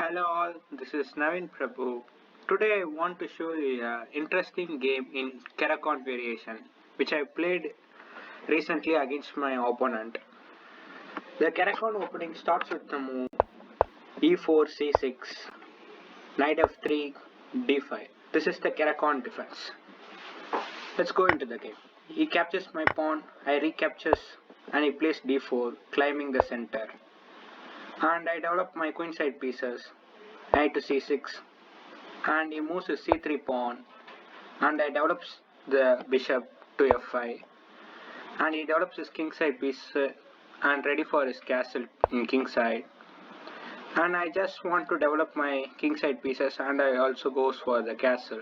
Hello all, this is NaveenPrabhu. Today I want to show you an interesting game in caro-khan variation which I played recently against my opponent. The caro-khan opening starts with the move e4 c6, knight f3, d5. This is the caro-khan defense. Let's go into the game. He captures my pawn, I recaptures and he plays d4, climbing the center. And I develop my queenside pieces, knight to c6, and he moves his c3 pawn, and I develops the bishop to f5, and he develops his kingside piece and ready for his castle in kingside. And I just want to develop my kingside pieces, and I also goes for the castle.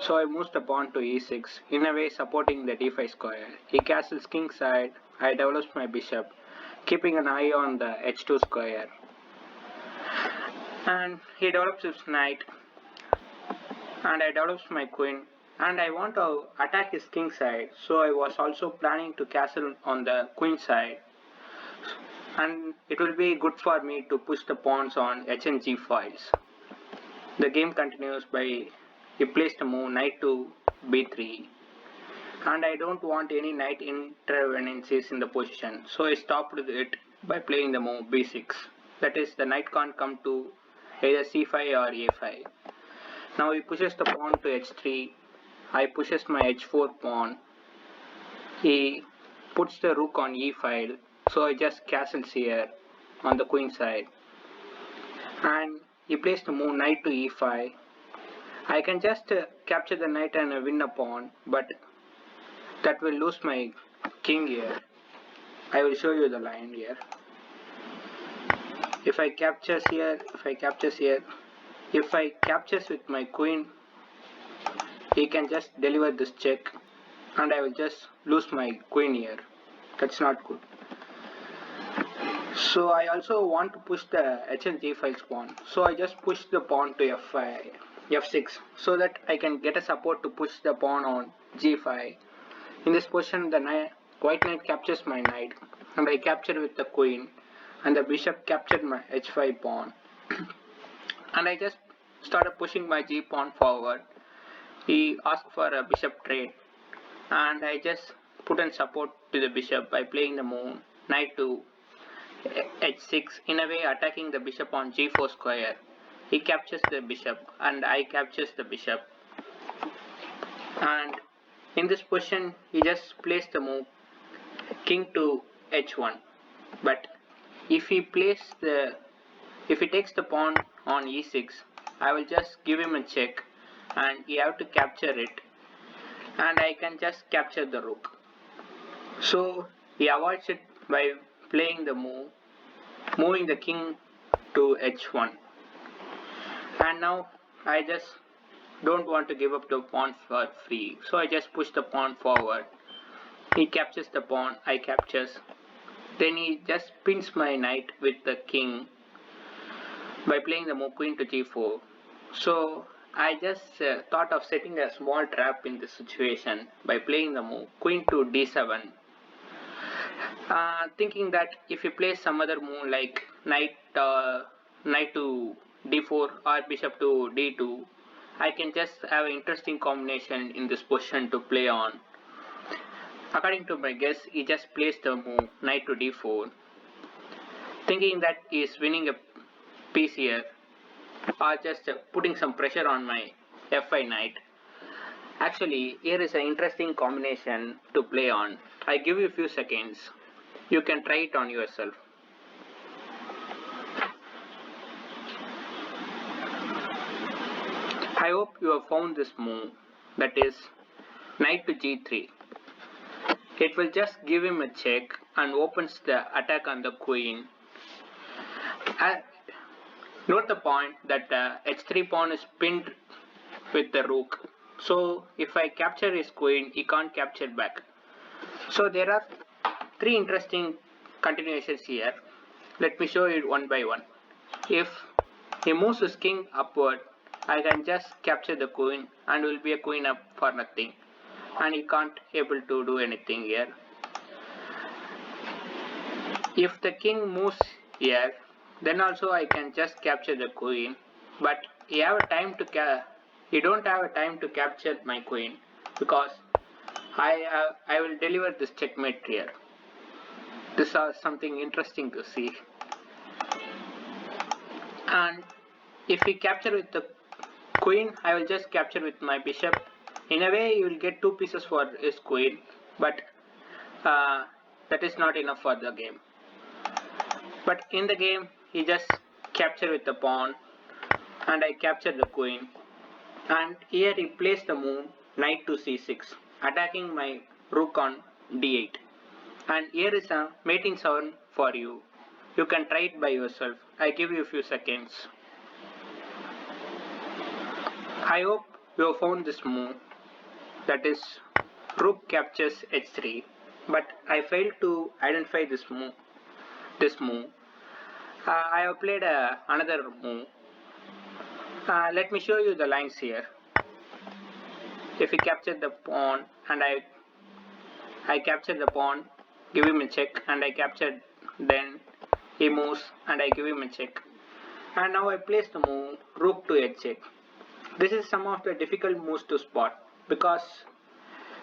So I moves the pawn to e6, in a way supporting the d5 square. He castles kingside, I develops my bishop, keeping an eye on the h2 square. And he develops his knight, and I develops my queen, and I want to attack his king side, so I was also planning to castle on the queen side, and it will be good for me to push the pawns on h and g files. The game continues by he placed a move knight to b3, and I don't want any knight intervenences in the position, so I stopped it by playing the move b6. That is, the knight can't come to either c5 or a5. Now he pushes the pawn to h3, I pushes my h4 pawn, he puts the rook on e file, so I just castles here on the queen side, and he plays the move knight to e5. I can just capture the knight and win a pawn, but that will lose my king here. I will show you the line here. If I captures here, if I captures with my queen, he can just deliver this check, and I will just lose my queen here. That's not good. So I also want to push the h and g files pawn. So I just push the pawn to f6, so that I can get a support to push the pawn on g5. In this position, the white knight captures my knight, and I capture with the queen, and the bishop captured my h5 pawn. And I just started pushing my g pawn forward. He asked for a bishop trade, and I just put in support to the bishop by playing the move knight to h6, in a way attacking the bishop on g4 square. He captures the bishop, and I captures the bishop. And in this position, he just plays the move king to h1. But if he takes the pawn on e6, I will just give him a check, and he have to capture it, and I can just capture the rook. So he avoids it by playing the move, moving the king to h1. And now I just don't want to give up the pawn for free, so I just push the pawn forward. He captures the pawn, I captures. Then he just pins my knight with the king by playing the move queen to g4. So I just thought of setting a small trap in this situation by playing the move queen to d7, thinking that if he plays some other move like knight to d4 or bishop to d2, I can just have an interesting combination in this position to play on. According to my guess, he just plays the move knight to d4, thinking that he is winning a piece here, or just putting some pressure on my f5 knight. Actually, here is an interesting combination to play on. I give you a few seconds. You can try it on yourself. I hope you have found this move, that is knight to g3. It will just give him a check and opens the attack on the queen. Note the point that the h3 pawn is pinned with the rook. So if I capture his queen, he can't capture back. So there are three interesting continuations here. Let me show it one by one. If he moves his king upward, I can just capture the queen and will be a queen up for nothing, and he can't able to do anything here. If the king moves here, then also I can just capture the queen, but you don't have a time to capture my queen because I will deliver this checkmate here. This is something interesting to see. And if we capture with the queen, I will just capture with my bishop. In a way, you will get 2 pieces for his queen, but that is not enough for the game. But in the game, he just capture with the pawn, and I capture the queen. And here he plays the move knight to c6, attacking my rook on d8. And here is a mating 7 for you. You can try it by yourself. I give you a few seconds. I hope you have found this move, that is rook captures h3, but I failed to identify this move. I have played another move. Let me show you the lines here. If we capture the pawn and I capture the pawn, give him a check, and I captured, then he moves and I give him a check. And now I place the move rook to h8. This is some of the difficult moves to spot, because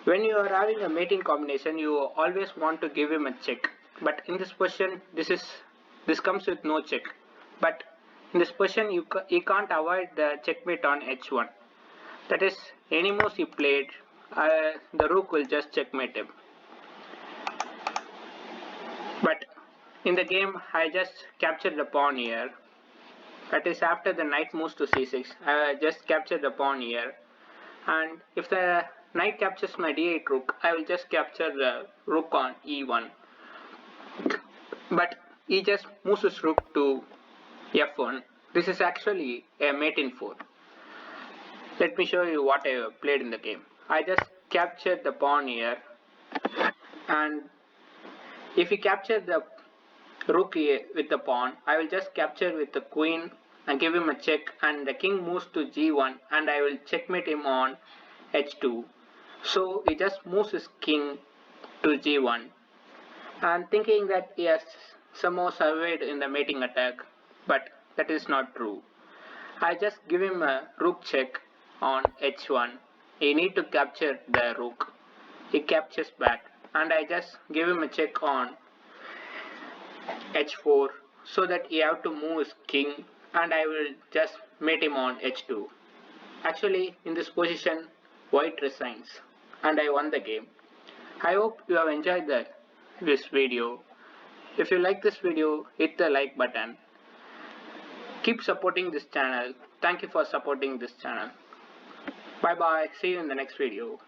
when you are having a mating combination, you always want to give him a check. But in this position, this comes with no check. But in this position, you can't avoid the checkmate on h1. That is, any moves he played, the rook will just checkmate him. But in the game, I just captured the pawn here. That is, after the knight moves to c6, I just capture the pawn here. And if the knight captures my d8 rook, I will just capture the rook on e1. But he just moves his rook to f1. This is actually a mate in 4. Let me show you what I played in the game. I just captured the pawn here, and if you capture the rook here with the pawn, I will just capture with the queen and give him a check, and the king moves to g1 and I will checkmate him on h2. So he just moves his king to g1 and thinking that he has somehow survived in the mating attack, but that is not true. I just give him a rook check on h1. He need to capture the rook. He captures back, and I just give him a check on h4 so that he have to move his king, and I will just mate him on h2. Actually, in this position, white resigns and I won the game. I hope you have enjoyed this video. If you like this video, hit the like button. Keep supporting this channel. Thank you for supporting this channel. Bye bye. See you in the next video.